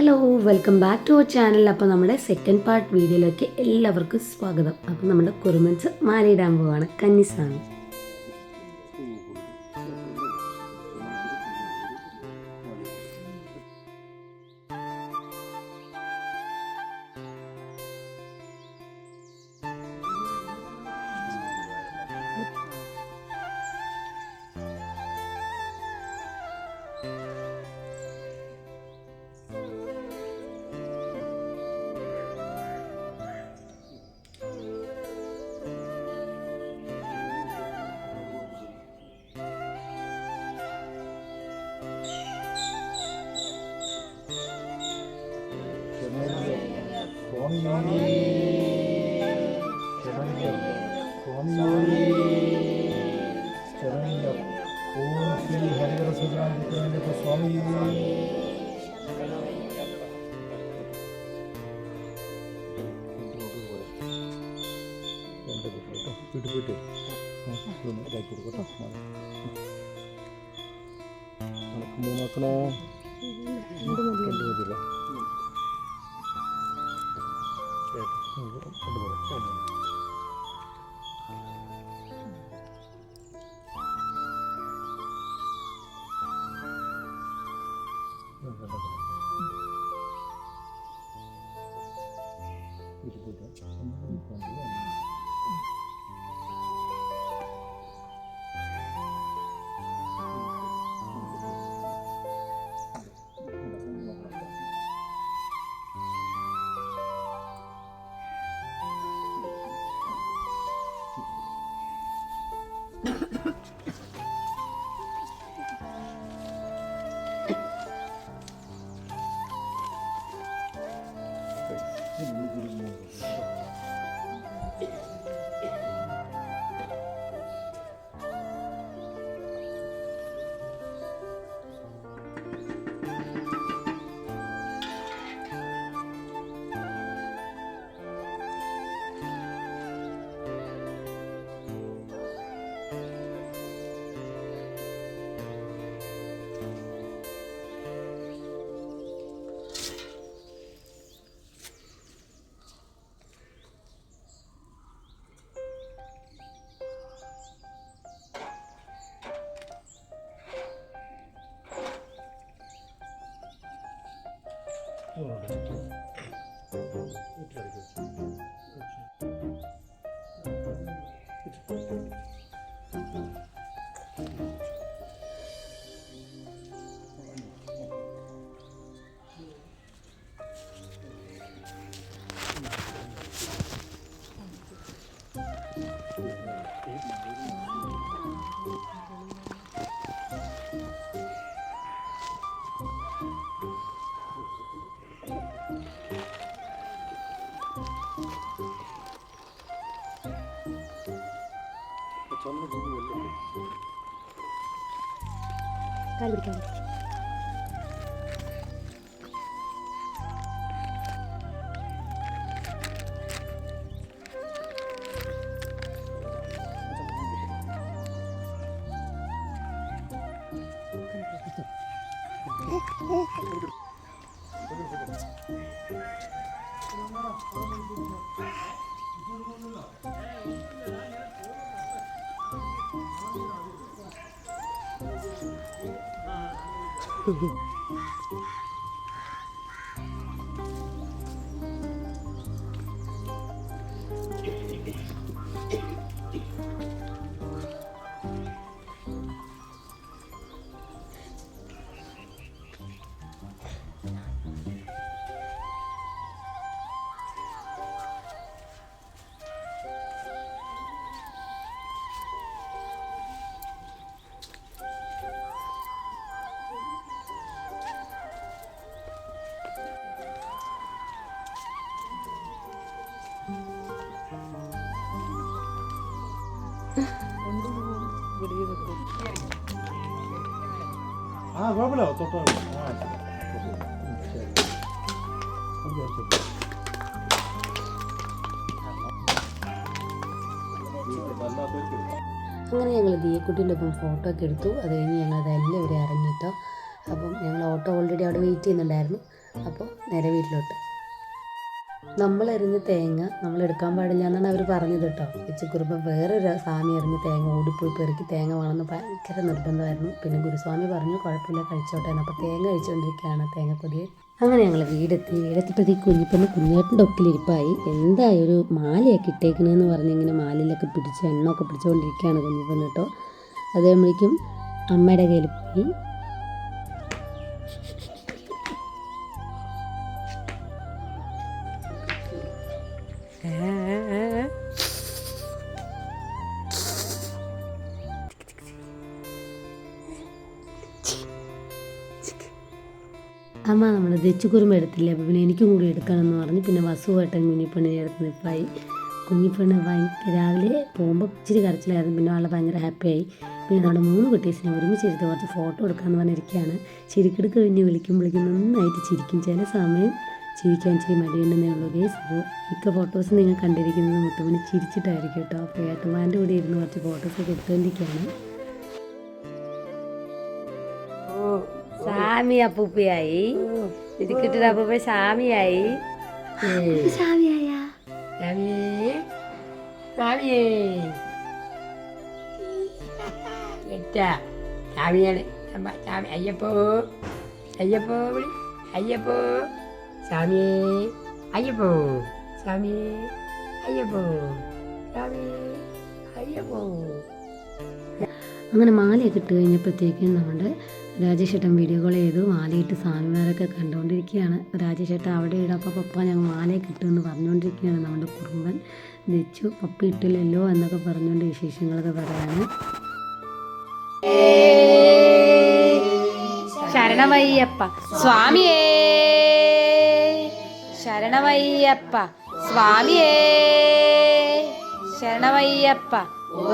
Hello, welcome back to our channel. അപ്പോൾ നമ്മുടെ second part വീഡിയോയിലേക്ക് എല്ലാവർക്കും സ്വാഗതം. അപ്പോൾ നമ്മുടെ കുറുമൻസ് മാലയിടാൻ പോവാണ്. കന്നിസാമി. കുഴപ്പമില്ല തൊട്ടോ അങ്ങനെ ഞങ്ങൾ ദിയക്കുട്ടീൻ്റെ ഒപ്പം ഫോട്ടോ ഒക്കെ എടുത്തു. അത് കഴിഞ്ഞ് ഞങ്ങൾ അതെല്ലാവരും ഇറങ്ങിയിട്ടോ. അപ്പം ഞങ്ങൾ ഓട്ടോ ഓൾറെഡി അവിടെ വെയിറ്റ് ചെയ്യുന്നുണ്ടായിരുന്നു. അപ്പോൾ നേരെ വീട്ടിലോട്ട്. നമ്മളെറിഞ്ഞ തേങ്ങ നമ്മൾ എടുക്കാൻ പാടില്ല എന്നാണ് അവർ പറഞ്ഞത് കേട്ടോ. വെച്ചുകുറുമ്പം വേറൊരു സ്വാമി എറിഞ്ഞ തേങ്ങ ഓടിപ്പോയി പെറുക്കി തേങ്ങ വേണമെന്ന് ഭയങ്കര നിർബന്ധമായിരുന്നു. പിന്നെ ഗുരുസ്വാമി പറഞ്ഞു കുഴപ്പമില്ല കഴിച്ചോട്ടെ എന്ന്. അപ്പോൾ തേങ്ങ കഴിച്ചുകൊണ്ടിരിക്കുകയാണ് തേങ്ങക്കൊതിയെ. അങ്ങനെ ഞങ്ങൾ വീടെത്തിയപ്പോഴത്തേക്ക് കുഞ്ഞേട്ടൻ്റെ ഒക്കിലിരിപ്പായി. എന്തായി ഒരു മാലയൊക്കെ ഇട്ടേക്കണമെന്ന് പറഞ്ഞ് ഇങ്ങനെ മാലയിലൊക്കെ പിടിച്ച് എണ്ണമൊക്കെ പിടിച്ചുകൊണ്ടിരിക്കുകയാണ് കുഞ്ഞിപ്പൻ കേട്ടോ. അതേപോഴേക്കും അമ്മയുടെ കയ്യിൽ പോയി. അമ്മ നമ്മൾ തെച്ചുകുറുമ്പ് എടുത്തില്ല, അപ്പോൾ പിന്നെ എനിക്കും കൂടി എടുക്കണമെന്ന് പറഞ്ഞ് പിന്നെ വസുവായിട്ടും കുഞ്ഞിപ്പെണ്ണിനെ എടുത്ത് നിൽപ്പായി. കുഞ്ഞിപ്പെണ്ണ് രാവിലെ പോകുമ്പോൾ ഇച്ചിരി കരച്ചിലായിരുന്നു. പിന്നെ ആളെ ഭയങ്കര ഹാപ്പിയായി. പിന്നെ നമ്മുടെ 3 കുട്ടീസിനെ ഒരുമിച്ചിരുത്ത് കുറച്ച് ഫോട്ടോ എടുക്കാമെന്ന് പറഞ്ഞിരിക്കുകയാണ്. ചിരിക്കിടക്ക് കഴിഞ്ഞ് വിളിക്കുമ്പോഴേക്കും നന്നായിട്ട് ചിരിക്കും. ചില സമയം ചിരിക്കാൻ ഇച്ചിരി മടിയുണ്ടെന്നേ ഉള്ളൂ ഗേസ്. അപ്പോൾ മിക്ക ഫോട്ടോസ് നിങ്ങൾ കണ്ടിരിക്കുന്നത് മുത്തുമണി ചിരിച്ചിട്ടായിരിക്കും കേട്ടോ. അപ്പോൾ ഏട്ടന്മാരുടെ കൂടെ ഇരുന്ന് കുറച്ച് ഫോട്ടോസൊക്കെ എടുത്തുകൊണ്ടിരിക്കുകയാണ്. സാമി അപ്പൂപ്പയായി ഇരിക്കിട്ട അപ്പൂപ്പ സാമിയായി. അയ്യപ്പോ അയ്യപ്പോ വിളി അയ്യപ്പോ സ്വാമിയേ അയ്യപ്പോ സ്വാമിയേ അയ്യപ്പോ സ്വാമിയേ അയ്യപ്പോ. അങ്ങനെ മാലയൊക്കെ ഇട്ട് കഴിഞ്ഞപ്പോഴത്തേക്കും നമ്മുടെ രാജേഷേട്ടൻ വീഡിയോ കോൾ ചെയ്തു. മാലയിട്ട് സ്വാമിമാരൊക്കെ കണ്ടുകൊണ്ടിരിക്കുകയാണ്. രാജേഷേട്ടൻ അവിടെ ഇടാം, അപ്പോൾ പപ്പ ഞങ്ങൾ മാലയൊക്കെ ഇട്ടുമെന്ന് പറഞ്ഞുകൊണ്ടിരിക്കുകയാണ്. നമ്മുടെ കുറുമ്പൻ വെച്ചു പപ്പ ഇട്ടില്ലല്ലോ എന്നൊക്കെ പറഞ്ഞുകൊണ്ട് വിശേഷങ്ങളൊക്കെ പറയാണ്. ശരണമയ്യപ്പ സ്വാമിയേ ശരണമയ്യപ്പ സ്വാമിയേ ശരണമയ്യപ്പ.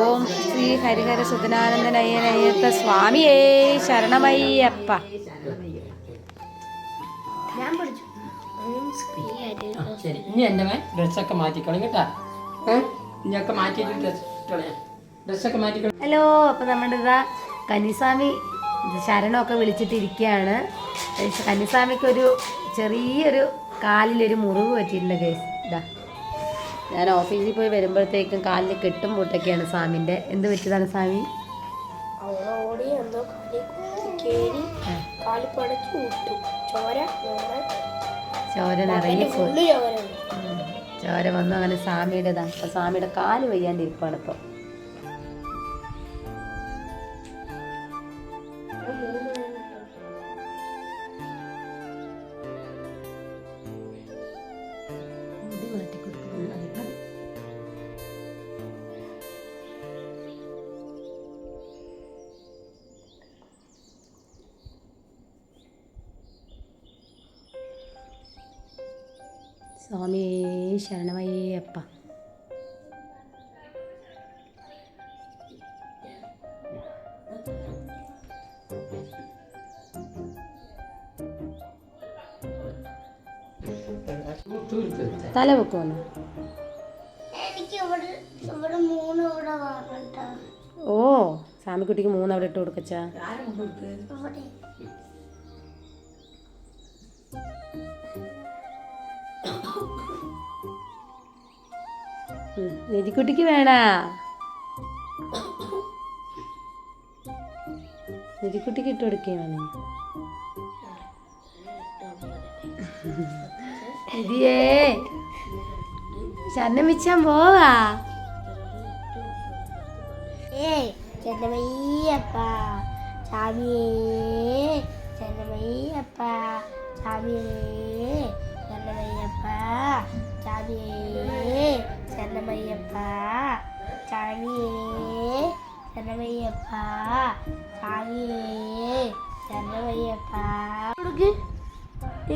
ഓം ശ്രീ ഹരിഹര സുധനാനന്ദനയ്യനയ്യപ്പ സ്വാമിയേ ശരണമയ്യപ്പ. ശരി, ഇനി എൻ്റെ ഡ്രസ്സൊക്കെ മാറ്റിക്കളയും കേട്ടാ. ഇനിയൊക്കെ മാറ്റിയിട്ട് ഡ്രസ്സൊക്കെ മാറ്റിക്കളയും. ഹലോ, അപ്പോൾ നമ്മുടെ ഇതാ കന്നിസ്വാമി ശരണമൊക്കെ വിളിച്ചിട്ടിരിക്കുകയാണ്. കന്നിസ്വാമിക്കൊരു ചെറിയൊരു കാലിലൊരു മുറിവ് പറ്റിയിട്ടുണ്ട് കേസ്. ഇതാ ഞാൻ ഓഫീസിൽ പോയി വരുമ്പോഴത്തേക്കും കാലിൽ കെട്ടും പൊട്ടൊക്കെയാണ് സ്വാമിൻ്റെ. എന്ത് പറ്റിയതാണ് സ്വാമി? ചോര നിറയെ ചോര വന്നു. അങ്ങനെ സ്വാമിയുടേതാണ്. അപ്പോൾ സ്വാമിയുടെ കാല് വയ്യാണ്ടിരിപ്പാണ് ഇപ്പോൾ. സ്വാമിയേ ശരണമയ്യപ്പ. തല വെക്കുവാണോ? ഓ, സ്വാമിക്കുട്ടിക്ക് 3 അവിടെ ഇട്ട് കൊടുക്കച്ചാ. നിധിക്കുട്ടിക്ക് വേണാ? നിധിക്കുട്ടിക്ക് ഇട്ട് കൊടുക്കുകയാണ്. നിധിയേ ശരണം വെച്ചാൻ പോവാ. ശരണമയ്യപ്പ സ്വാമിയേ ശരണമയ്യപ്പ സ്വാമിയേ ശരണമയ്യപ്പ സ്വാമിയേ ശരണമയ്യപ്പ സ്വാമിയേ ശരണമയ്യപ്പ സ്വാമിയേ ശരണമയ്യപ്പ. കൊടുക്ക്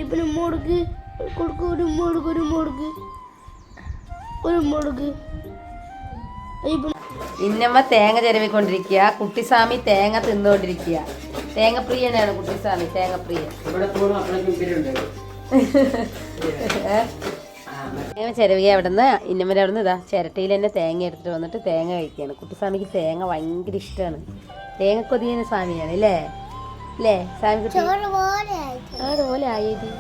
ഇപ്പം കൊടുക്ക് കൊടുക്ക് ഒരു കൊടുക്ക് ഒരു കൊടുക്ക് ഒരു കൊടുക്ക്. ഇന്നമ്മ തേങ്ങ ചിരവിക്കൊണ്ടിരിക്കുക. കുട്ടിസ്വാമി തേങ്ങ തിന്നുകൊണ്ടിരിക്കുക. തേങ്ങ പ്രിയനാണ് കുട്ടിസ്വാമി, തേങ്ങ പ്രിയൻ. തേങ്ങ ചിരവിക അവിടെ നിന്ന് ഇന്നമ്മൻ്റെ അവിടെ നിന്ന് ഇതാ ചിരട്ടയിൽ തന്നെ തേങ്ങ എടുത്തിട്ട് വന്നിട്ട് തേങ്ങ കഴിക്കുകയാണ്. കുട്ടിസ്വാമിക്ക് തേങ്ങ ഭയങ്കര ഇഷ്ടമാണ്. തേങ്ങ കൊതിയുന്ന സ്വാമിയാണ് അല്ലേ? അല്ലേ സ്വാമിക്കുട്ടി ചോറ് പോലെ ആയിട്ട് അതുപോലെ ആയത്.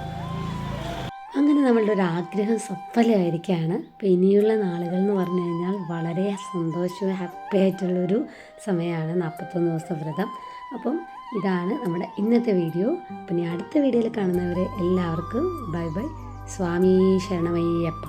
അങ്ങനെ നമ്മളുടെ ഒരു ആഗ്രഹം സഫലമായിരിക്കുകയാണ്. അപ്പോൾ ഇനിയുള്ള നാളുകൾ എന്ന് പറഞ്ഞു കഴിഞ്ഞാൽ വളരെ സന്തോഷവും ഹാപ്പി ആയിട്ടുള്ളൊരു സമയമാണ് 41 ദിവസം വ്രതം. അപ്പം ഇതാണ് നമ്മുടെ ഇന്നത്തെ വീഡിയോ. അപ്പം ഇനി അടുത്ത വീഡിയോയിൽ കാണുന്നവരെ എല്ലാവർക്കും ബൈ ബൈ. സ്വാമി ശരണമയ്യപ്പ.